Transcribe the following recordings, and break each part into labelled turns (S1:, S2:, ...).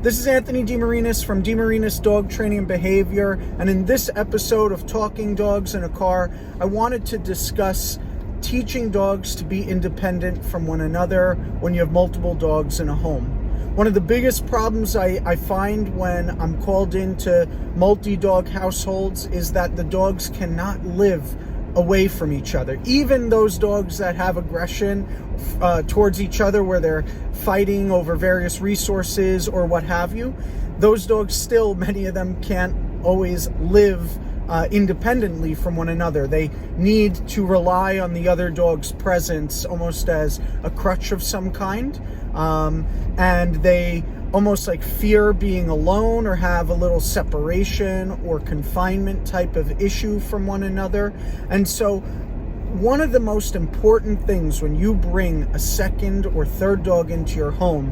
S1: This is Anthony Marinis from Marinis Dog Training and Behavior, and in this episode of Talking Dogs in a Car, I wanted to discuss teaching dogs to be independent from one another when you have multiple dogs in a home. One of the biggest problems I find when I'm called into multi-dog households is that the dogs cannot live away from each other. Even those dogs that have aggression towards each other, where they're fighting over various resources or what have you, those dogs still, many of them can't always live independently from one another. They need to rely on the other dog's presence almost as a crutch of some kind, and they almost like fear being alone or have a little separation or confinement type of issue from one another. And so one of the most important things when you bring a second or third dog into your home,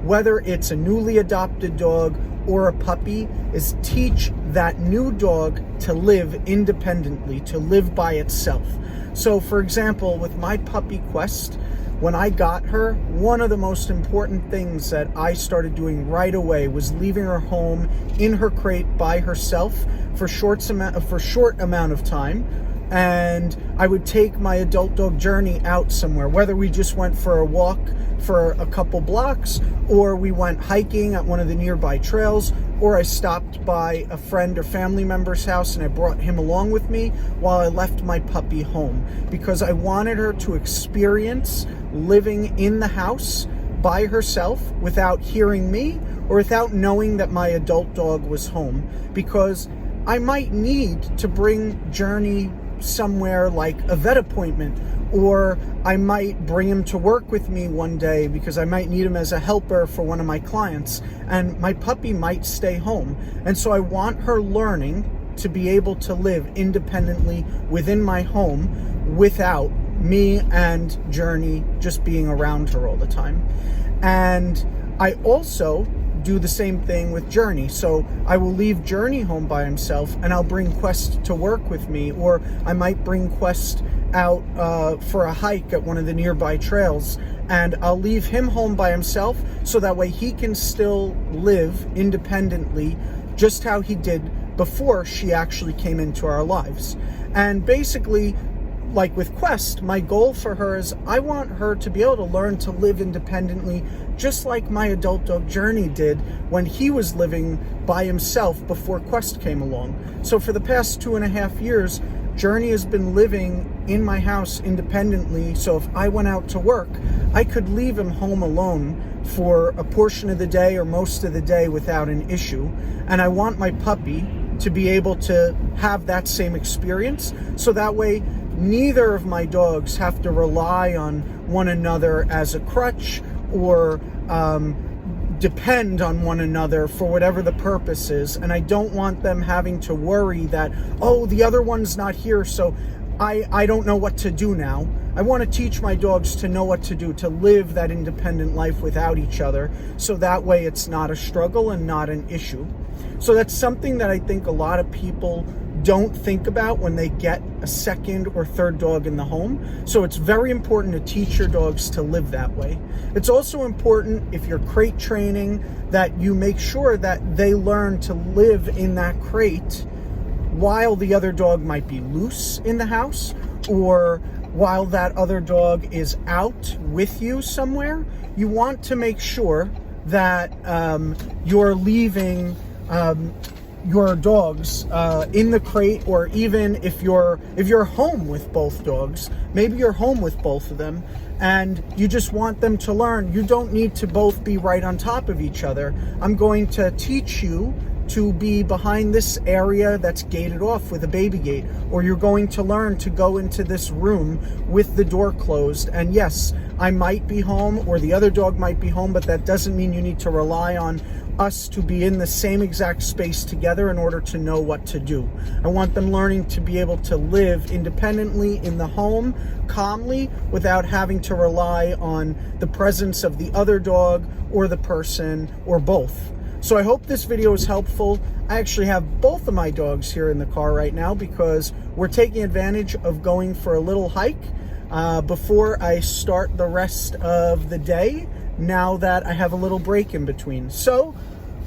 S1: whether it's a newly adopted dog or a puppy, is teach that new dog to live independently, to live by itself. So for example, with my puppy Quest, when I got her, one of the most important things that I started doing right away was leaving her home in her crate by herself for short amount of time. And I would take my adult dog Journey out somewhere, whether we just went for a walk for a couple blocks, or we went hiking at one of the nearby trails, or I stopped by a friend or family member's house and I brought him along with me while I left my puppy home, because I wanted her to experience living in the house by herself without hearing me or without knowing that my adult dog was home, because I might need to bring Journey somewhere like a vet appointment, or I might bring him to work with me one day because I might need him as a helper for one of my clients, and my puppy might stay home. And so I want her learning to be able to live independently within my home without me and Journey just being around her all the time. And I also do the same thing with Journey. So I will leave Journey home by himself and I'll bring Quest to work with me, or I might bring Quest out for a hike at one of the nearby trails, and I'll leave him home by himself so that way he can still live independently just how he did before she actually came into our lives. And basically, like with Quest, my goal for her is I want her to be able to learn to live independently just like my adult dog Journey did when he was living by himself before Quest came along. So for the past 2.5 years, Journey has been living in my house independently, so if I went out to work, I could leave him home alone for a portion of the day or most of the day without an issue. And I want my puppy to be able to have that same experience, so that way neither of my dogs have to rely on one another as a crutch or depend on one another for whatever the purpose is. And I don't want them having to worry that, oh, the other one's not here, so I don't know what to do now. I want to teach my dogs to know what to do, to live that independent life without each other, so that way it's not a struggle and not an issue. So that's something that I think a lot of people don't think about when they get a second or third dog in the home. So it's very important to teach your dogs to live that way. It's also important, if you're crate training, that you make sure that they learn to live in that crate while the other dog might be loose in the house, or while that other dog is out with you somewhere. You want to make sure that you're leaving your dogs in the crate, or even if you're home with both dogs, maybe you're home with both of them and you just want them to learn you don't need to both be right on top of each other. I'm going to teach you to be behind this area that's gated off with a baby gate, or you're going to learn to go into this room with the door closed. And yes, I might be home or the other dog might be home, but that doesn't mean you need to rely on us to be in the same exact space together in order to know what to do. I want them learning to be able to live independently in the home, calmly, without having to rely on the presence of the other dog or the person or both. So I hope this video is helpful. I actually have both of my dogs here in the car right now because we're taking advantage of going for a little hike before I start the rest of the day, now that I have a little break in between. So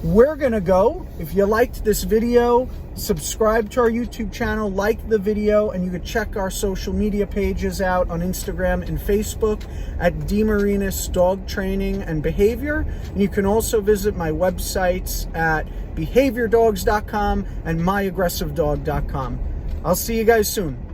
S1: we're gonna go. If you liked this video, subscribe to our YouTube channel, like the video, and you can check our social media pages out on Instagram and Facebook at Marinis Dog Training and Behavior. And you can also visit my websites at behaviordogs.com and myaggressivedog.com. I'll see you guys soon.